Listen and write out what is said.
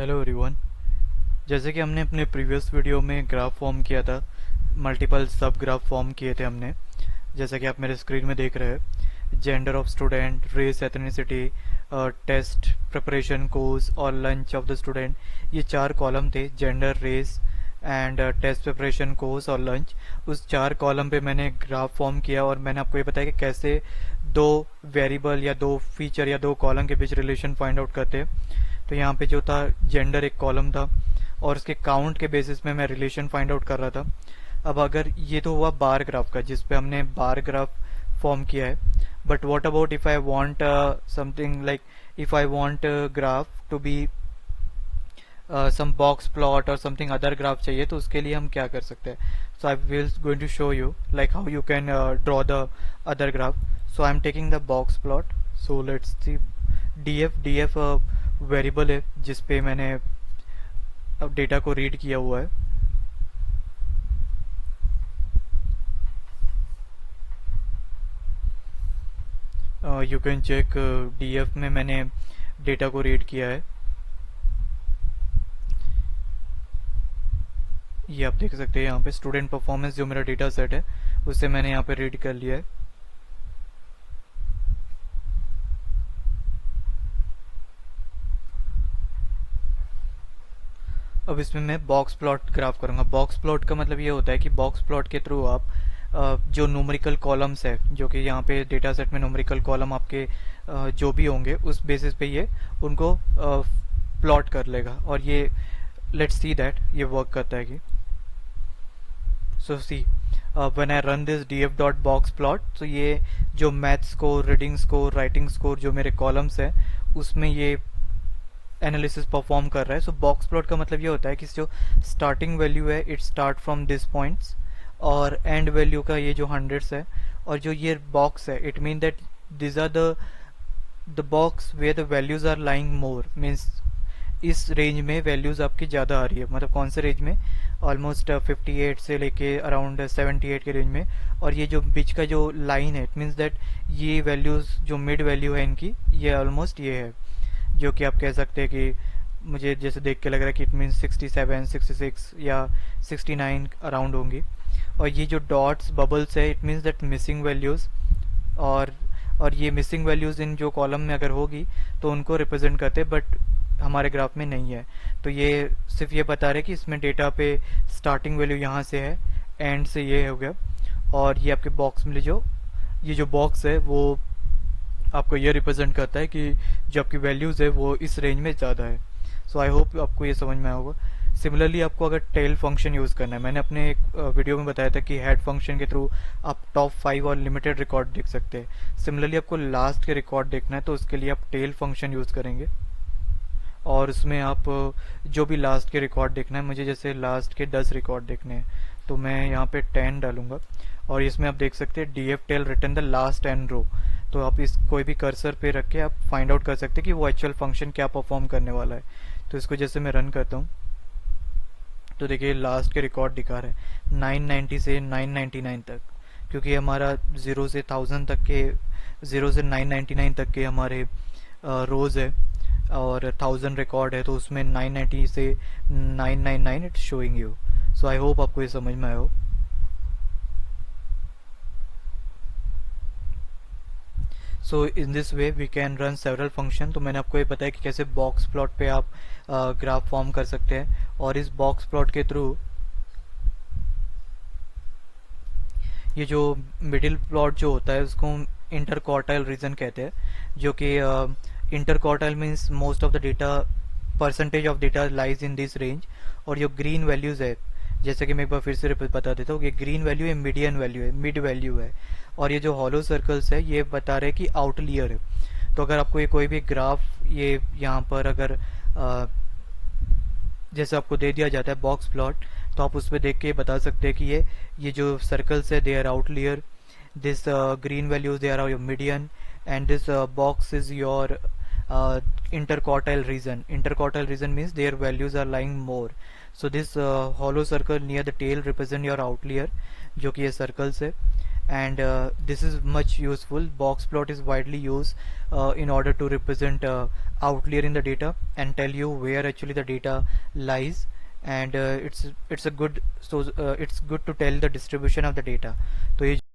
Hello everyone. जैसे कि हमने अपने प्रीवियस वीडियो में ग्राफ फॉर्म किया था, मल्टीपल सब ग्राफ फॉर्म किए थे हमने। जैसा कि आप मेरे स्क्रीन में देख रहे हैं, gender of student, race, ethnicity, test preparation, course और लंच ऑफ द स्टूडेंट। ये चार कॉलम थे, gender, race and test preparation, course और लंच। उस चार कॉलम पे मैंने ग्राफ फॉर्म किया और मैंने आपको ये बताया कि कैसे दो वेरिएबल या दो फीचर या दो कॉलम के बीच रिलेशन फाइंड आउट करते हैं। तो यहाँ पे जो था, जेंडर एक कॉलम था और उसके काउंट के बेसिस में मैं रिलेशन फाइंड आउट कर रहा था। अब अगर ये तो हुआ बार ग्राफ का, जिस पे हमने बार ग्राफ फॉर्म किया है। But what about if I want something like, if I want graph to be some box plot और समथिंग अदर ग्राफ चाहिए, तो उसके लिए हम क्या कर सकते हैं। So I will going to show you like how you can draw the other graph. So I am taking the box plot. So let's see, DF variable है जिस पे मैंने अब डेटा को रीड किया हुआ है। यू कैन चेक, डीएफ में मैंने डेटा को रीड किया है। ये आप देख सकते हैं यहाँ पे स्टूडेंट परफॉर्मेंस, जो मेरा डेटा सेट है उससे मैंने यहाँ पे रीड कर लिया है। अब इसमें मैं बॉक्स प्लॉट ग्राफ करूंगा। बॉक्स प्लॉट का मतलब ये होता है कि बॉक्स प्लॉट के थ्रू आप जो न्यूमेरिकल कॉलम्स है, जो कि यहाँ पे डेटा सेट में न्यूमेरिकल कॉलम आपके जो भी होंगे, उस बेसिस पे ये उनको प्लॉट कर लेगा। और ये लेट्स सी दैट ये वर्क करता है कि, so see when I run this df dot box plot, तो ये जो math score, reading score, writing score, जो मेरे कॉलम्स है उसमें ये एनालिसिस परफॉर्म कर रहा है। सो बॉक्स प्लॉट का मतलब ये होता है कि जो स्टार्टिंग वैल्यू है, it start from this points, और एंड वैल्यू का ये जो हंड्रेड्स है, और जो ये बॉक्स है, it mean that this are the box where the values are lying more, means इस रेंज में वैल्यूज आपकी ज़्यादा आ रही है। मतलब कौन से रेंज में, ऑलमोस्ट 58 से लेके अराउंड 78 के रेंज में। और ये जो बीच का जो लाइन है, इट मीन्स दैट ये वैल्यूज जो मिड वैल्यू है इनकी, ये ऑलमोस्ट ये है, जो कि आप कह सकते हैं कि मुझे जैसे देख के लग रहा है कि इट मीन 67, 66 या 69 अराउंड होंगी। और ये जो डॉट्स, बबल्स है, it means that missing values. और ये मिसिंग वैल्यूज इन जो कॉलम में अगर होगी तो उनको रिप्रेजेंट करते हैं, बट हमारे ग्राफ में नहीं है। तो ये सिर्फ ये बता रहे कि इसमें डेटा पे स्टार्टिंग वैल्यू यहाँ से है, एंड से ये हो गया। और ये आपके बॉक्स में ये जो बॉक्स है वो आपको ये रिप्रेजेंट करता है कि जो आपकी वैल्यूज है वो इस रेंज में ज़्यादा है। सो आई होप आपको ये समझ में आया होगा। सिमिलरली आपको अगर टेल फंक्शन यूज़ करना है, मैंने अपने एक वीडियो में बताया था कि हेड फंक्शन के थ्रू आप टॉप 5 और लिमिटेड रिकॉर्ड देख सकते हैं। सिमिलरली आपको लास्ट के रिकॉर्ड देखना है, तो उसके लिए आप टेल फंक्शन यूज़ करेंगे। और उसमें आप जो भी लास्ट के रिकॉर्ड देखना है, मुझे जैसे लास्ट के 10 रिकॉर्ड देखने हैं, तो मैं यहाँ पे 10 डालूंगा। और इसमें आप देख सकते हैं DF tail return the last N row. तो आप इस कोई भी कर्सर पे रख के आप फाइंड आउट कर सकते हैं कि वो एक्चुअल फंक्शन क्या परफॉर्म करने वाला है। तो इसको जैसे मैं रन करता हूँ, तो देखिए लास्ट के रिकॉर्ड दिखा रहे हैं 990 से 999 तक, क्योंकि हमारा 0 से 1000 तक के, 0 से 999 तक के हमारे रोज है, और 1000 रिकॉर्ड है, तो उसमें 990 से 999 it's showing you. So I hope आपको ये समझ में आया हो। So in this way we can run several function. तो मैंने आपको ये बताया कि कैसे बॉक्स प्लॉट पे आप ग्राफ फॉर्म कर सकते हैं, और इस बॉक्स प्लॉट के थ्रू ये जो मिडिल प्लॉट जो होता है उसको इंटरक्वार्टाइल रीजन कहते हैं, जो कि interquartile means most of the data, percentage of data lies in this range. और जो ग्रीन वैल्यूज है, जैसे कि मैं एक बार फिर से बता देता हूँ, ये ग्रीन वैल्यू है, मीडियन वैल्यू है, मिड वैल्यू है। और ये जो हॉलो सर्कल्स है ये बता रहे हैं कि आउटलियर है। तो अगर आपको ये कोई भी ग्राफ, ये यहाँ पर अगर जैसे आपको दे दिया जाता है बॉक्स प्लॉट, तो आप उस पर देख के बता सकते हैं कि ये जो सर्कल्स है they are outlier, this green values they are your median, and this box is your interquartile region. Interquartile region means their values are lying more. So this hollow circle near the tail represent your outlier, जो कि ये circles है, and this is much useful. Box plot is widely used in order to represent outlier in the data and tell you where actually the data lies, and it's a good, so it's good to tell the distribution of the data. तो ये